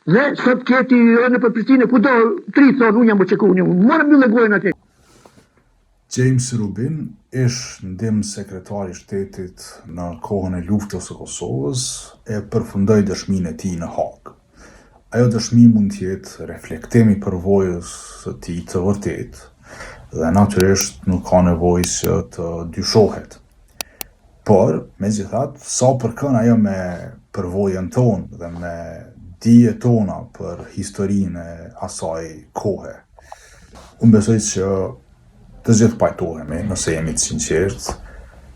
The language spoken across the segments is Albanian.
Dhe sot keti në për Prishtinë, ku do, 3 thonë, unë jam o qeku, unë morë mbyllë gojën atje. James Rubin ish ndim sekretari i shtetit në kohën e luftës së Kosovës e përfundoi dëshminë e tij në Hag. Ajo dëshmi mund të jetë reflektim i përvojës së tij të vërtetë dhe natyrisht nuk ka nevojë që të dyshohet. Por, megjithatë, sa përkën ajo me përvojën tonë dhe me dijet tona për historinë e asaj kohe, unë besoj që të gjithë pajtohemi, nëse jemi të sinqertë,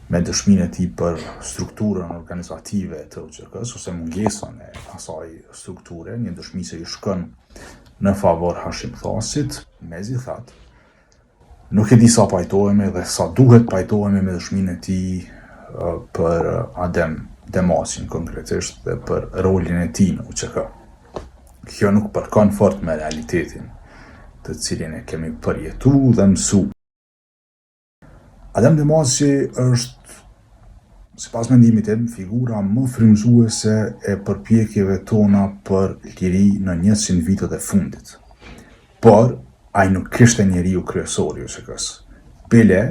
me dëshminë e tij për strukturën organizative të UÇK-s ose mungesën e asaj strukture, një dëshmi që i shkon në favor Hashim Thaçit. Megjithatë, nuk e di sa pajtohemi dhe sa duhet pajtohemi me dëshminë e tij për Adem Demaçin konkretisht dhe për rolin e tij në UÇK. Kjo nuk përkon fort me realitetin të cilin e kemi përjetuar dhe mësuar. Adem Demaçi është, sipas mendimit tim, figura më frymëzuese e përpjekjeve tona për liri në 100 vitet e fundit. Por, ai nuk ishte njeriu kryesor i UÇK-s. Bile,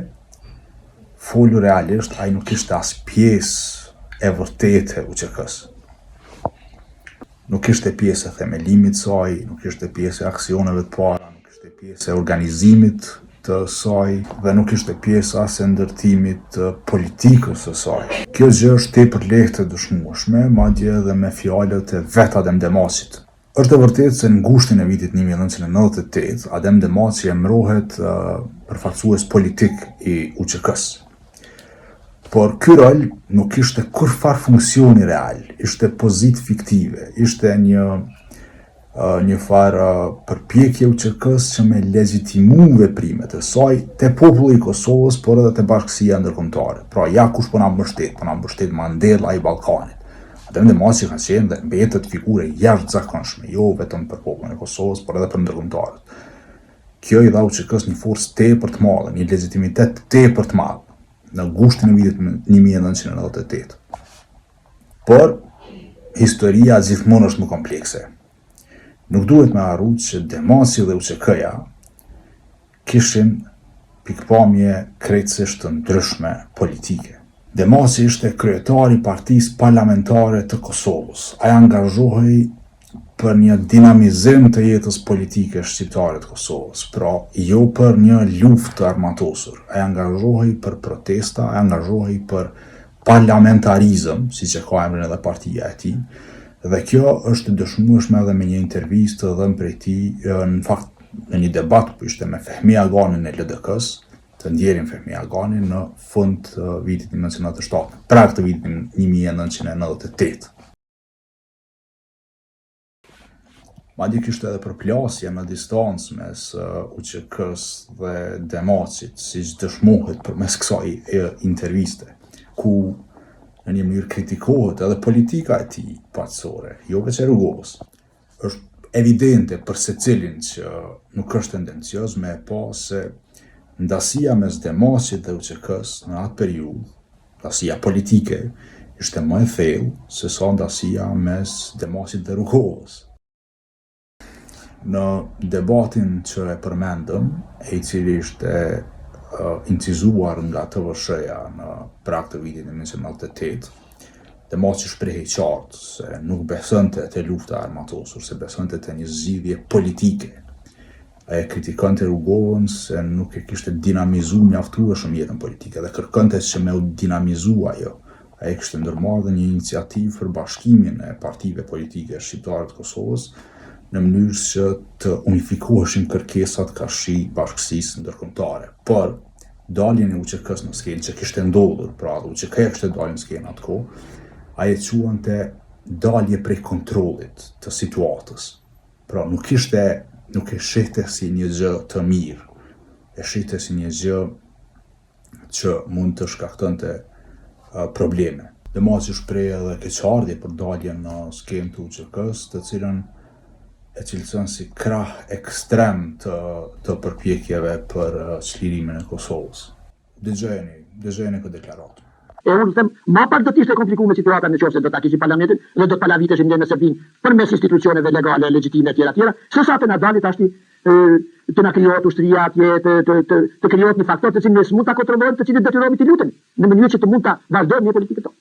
folu realisht, ai nuk ishte as pjesë e vërtetë e UÇK-s. Nuk ishte pjesë e themelimit të saj, nuk ishte pjesë e aksioneve të para, nuk ishte pjesë e organizimit të saj dhe nuk ishte pjesë as e ndërtimit të politikës së saj. Kjo gjë është tepër lehtë e dëshmueshme, madje edhe me fjalët e vet Adem Demaçit. Është e vërtetë se në ngushtin e vitit 1998, Adem Demaçi emërohet përfaqësues politik i UÇK-s. Por ky rol nuk ishte kurfar funksioni real, ishte pozitë fiktive, ishte një farë përpjekje UÇK-s që me legjitimu veprimet e saj te populli i Kosovës, por edhe te Bashkësia Ndërkombëtare. Pra, ja kush po na mbështet Mandela i Ballkanit. Adem Demaçi ka qenë dhe mbetet figure jashtëzakonshme, jo vetëm për popullin e Kosovës, por edhe për ndërkombëtarët. Kjo i dha UÇK-s një forcë tepër të madhe, një legitimitet tepër të madh në ngushtin e vitit 1998. Por, historia gjithmonë është më komplekse. Nuk duhet me harruar që Demaçi dhe UÇK-ja kishin pikpamje krejtësisht të ndryshme politike. Demaçi ishte kryetari i Partisë Parlamentare të Kosovës. Ai angazhohej për një dinamizim të jetës politike shqiptare të Kosovës, pra jo për një luftë të armatosur. Ai angazhohej për protesta, ai angazhohej për parlamentarizëm, siç e ka emrin edhe partia e tij. Dhe kjo është dëshmueshme edhe me një intervistë dhënë prej tij, në fakt në një debat ku ishte me Fehmi Aganin e LDK-s, të ndjerin Fehmi Aganin në fund të vitit 1997, prag të vitit 1998. Madje kishte edhe përplasje në distancë mes UÇK-s dhe Demaçit, siç dëshmohet përmes kësaj interviste, ku në një mënyrë kritikohet edhe politika e tij paqësore, jo veç e rrugovës. Është evidente për secilin që nuk është tendencioz me e pa se ndasia mes Demaçit dhe UÇK-s në atë periudhë, ndasia politike, ishte më e thellë se sa ndasia mes Demaçit dhe rrugovës. Në debatin që e përmendëm, i cili ishte incizuar nga TVSH-ja në prag të vitit 1998, Demaçi shprehej qartë se nuk besonte te lufta armatosur, se besonte te një zgjidhje politike. Ai kritikonte rrugovën se nuk e kishte dinamizuar mjaftueshëm jetën politike dhe kërkonte që me u dinamizu ajo. Ai kishte ndërmarrë dhe një iniciativë për bashkimin e partive politike shqiptare të Kosovës në mënyrë që të unifikoheshin kërkesat karshi Bashkësisë Ndërkombëtare. Por, daljen e UÇK-s në skenë që kishte ndodhur, pra dhe UÇK-ja kishte dalë në skenë atë kohë, ai e quante dalje prej kontrollit të situatës. Pra nuk e shihte si një gjë të mirë, e shihte si një gjë që mund të shkaktonte probleme. Demaçi shpreh edhe keqardhje për daljen në skenë të UÇK-s, të cilën e cilëson si krah ekstrem të përpjekjeve për çlirimin e Kosovës. Dëgjojeni këtë deklaratë. E unë them, ma pak do t'ishte komplikuar situata në qoftë se do ta kishim parlamentin dhe do të palaviteshim ne në Serbinë përmes institucioneve legale, legjitime etj. Se sa të na dalit tashti të na krijohet ushtria atje, të krijohet një faktor të cilin ne s'mund ta kontrollojmë, të cilin detyrohemi të lutemi në mënyrë që të mund ta vazhdojmë një politikë tonë.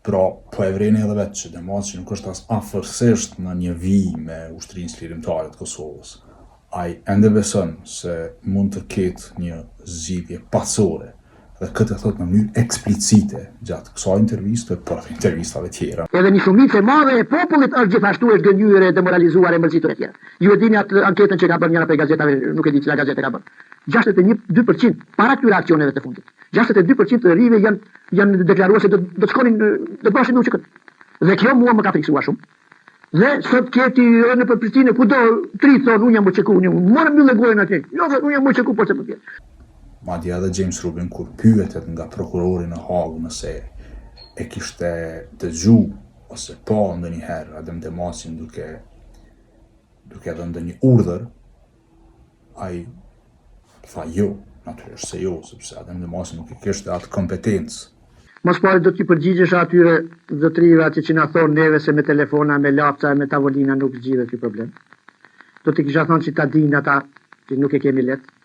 Pra, po e vreni edhe vetë që Demaci nuk është as afërsisht në një vijë me Ushtrinë Lirimtare të Kosovës. Ai ende beson se mund të ketë një zgjidhje pasore dhe këtë e thot në mënyrë eksplicite gjatë kësaj interviste për intervistave tjera. Edhe një shumicë e madhe e popullit është gjithashtu e zgënjur e demoralizuar e mërzitur e tjera. Ju e dini atë anketën që ka bërë njëra prej gazetave, nuk e di cila gazete ka bërë. 61% para këtyre aksioneve të fundit. 62% të rive janë deklaruar se do shkonin, do bëshin uçi këtë. Dhe kjo mua më ka friksuar shumë. Dhe sot keti në për Prishtinë kudo 3 thonë unë jam uçeku, unë morëm mbyllë gojën atje. Jo, unë jam uçeku po se po vjen. Madje edhe James Rubin kur pyetet nga prokurori në Hagë nëse e kishte dëgju ose pa ndonjëherë Adem Demacin duke dhënë ndonjë urdhër, ai tha jo, natyrisht se jo, sepse Adem Demaci nuk i kishte atë kompetencë. Mos pari do t'i përgjigjesh atyre zotrive aty që na thonë neve se me telefona, me lapca, me tavolina nuk zgjidhet ky problem. Do t'i kisha thonë që ta dinë ata që nuk e kemi lehtë.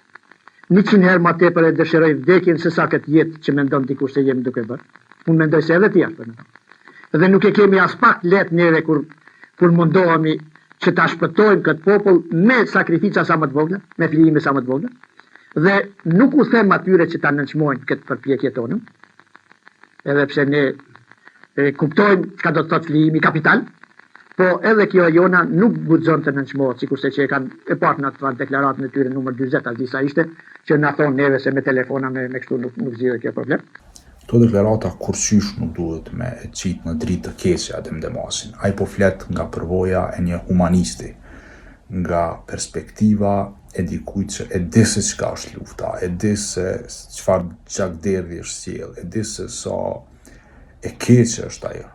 100 herë ma tepër e dëshiroj vdekjen se sa këtë jetë që mendon dikush se jemi duke bërë. Unë mendoj se edhe ti ashtu për ne. Dhe nuk e kemi as pak lehtë neve kur mundohemi që ta shpëtojmë këtë popull me sakrifica sa më të vogla, me flijime sa më të vogla. Dhe nuk u them atyre që ta nënçmojnë këtë përpjekje tonën. Edhe pse ne kuptojmë çka do të thotë flijimi kapital, po edhe kjo jona nuk guxon të nënçmohet, sikurse që e kanë e parë në atë deklaratën e tyre numër 40 as disa ishte, që na thonë neve se me telefona me kështu nuk zgjidhet kjo problem. Këto deklarata kurrësysh nuk duhet me e qitë në dritë të keqe Adem Demacin. Ai po flet nga përvoja e një humanisti, nga perspektiva e dikujt që e di se çka është lufta, e di se çfarë gjakderdhje është sjell, e di se sa e keqe është ajo.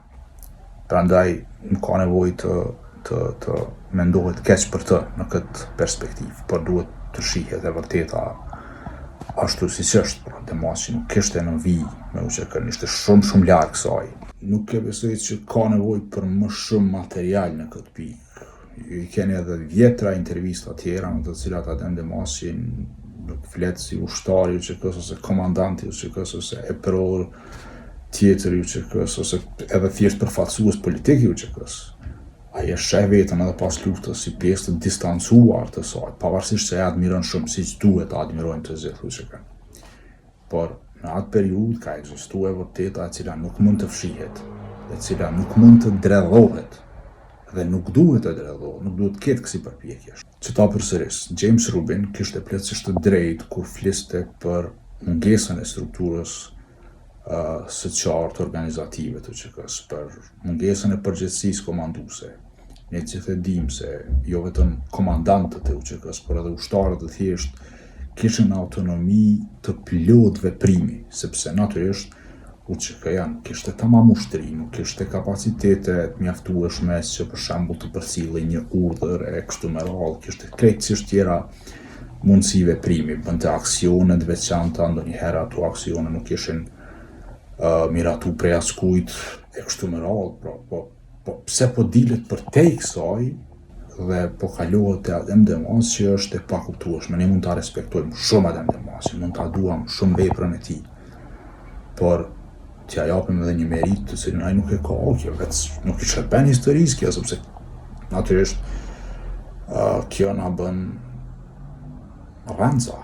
Prandaj nuk ka nevojë të mendohet keq për të në këtë perspektivë, por duhet të shihet e vërteta ashtu siç është. Pra, Demaci nuk kishte në vijë me UÇK-n, ishte shumë larg kësaj. Nuk e besoj që ka nevojë për më shumë material në këtë pikë. I keni edhe vjetra intervista tjera në të cilat Adem Demaci nuk flet si ushtari i UÇK-s ose komandanti i UÇK-s ose epror tjetër i UÇK-s ose edhe thjesht përfaqësues politik i UÇK-s. Ai e sheh veten edhe pas luftës si pjesë të distancuar të saj, pavarësisht se e admiron shumë siç duhet të admirojnë të gjithë UÇK-n. Por në atë periudhë ka ekzistuar vërteta e cila nuk mund të fshihet, e cila nuk mund të dredhohet dhe nuk duhet të dredhohet, nuk duhet të ketë kësi përpjekjesh. Që ta përsëris, James Rubin kishte plotësisht të drejtë kur fliste për mungesën e strukturës së qartë organizative të UÇK-s, për mungesën e përgjegjësisë komanduese. Ne gjithë e dim se jo vetëm komandantët e UÇK-s, por edhe ushtarët e thjesht kishin autonomi të plot veprimi, sepse natyrisht UÇK-ja nuk kishte tamam ushtri, nuk kishte kapacitete të mjaftueshme që për shembull të përcjellej një urdhër e kështu me radhë, kishte krejtësisht tjera mundësi veprimi, bënte aksione të veçanta, ndonjëherë ato aksione nuk ishin miratu prej askujt e kështu me radhë, po pse po dilet për te kësaj dhe po kalohet te Adem Demaci që është e pakuptueshme. Ne mund ta respektojmë shumë Adem Demaci, mund ta duam shumë veprën e tij, por t'ja japim edhe një merit të cilin ai nuk e ka, kjo vetë nuk i shërben historisë kjo, sepse natyrisht kjo na bën rrenca,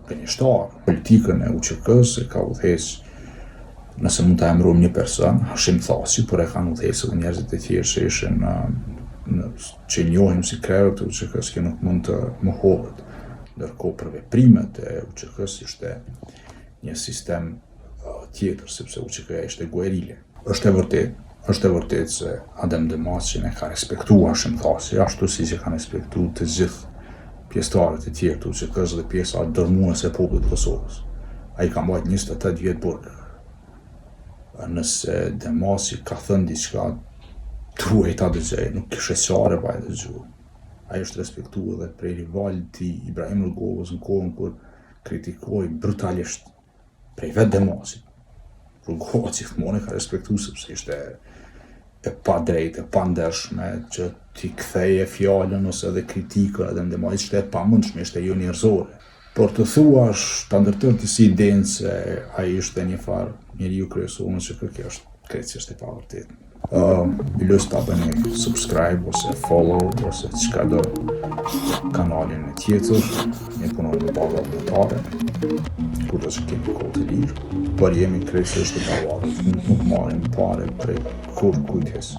gënjeshtar. Politikën e UÇK-s e ka udhëheq, nëse mund ta emërojmë një person, Hashim Thaçi, por e kanë udhëhequr edhe njerëzit e tjerë që ishin që njohim si krerët e UÇK-s, që nuk mund të mohohet. Ndërkohë për veprimet e UÇK-s ishte një sistem tjetër, sepse UÇK-ja ishte guerile. Është e vërtetë se Adem Demacin e ka respektuar Hashim Thaçi, ashtu siç e kanë respektuar të gjithë pjesëtarët e tjerë të UÇK-s dhe pjesa dërmuese e popullit të Kosovës. Ai ka mbajtur 28 vjet burg. Nëse Demaci ka thënë diçka, duhej ta dëgjoj, nuk kishte çare pa e dëgjuar. Ai është respektuar edhe prej rivalit të tij, Ibrahim Rugovës, në kohën kur kritikoi brutalisht prej vetë Demacit rrugohet gjithmonë e ka respektu sepse ishte e pa drejtë, e pa ndershme që t'i ktheje fjallën ose edhe kritikën edhe ndemaj ishte e pa mundshme, ishte jo njerëzore. Por të thuash ta ndërtër ti si idenë se ai ishte një farë njeriu kryesor që kjo është krejtësisht e pavërtetë. Lus ta bëni subscribe ose follow ose çka do kanalin e tjetër, ne punojmë me baza vullnetare, kur do të kemi kohë të lirë, por jemi krejtësisht të pavarur, nuk marrim pare prej kur kujdes.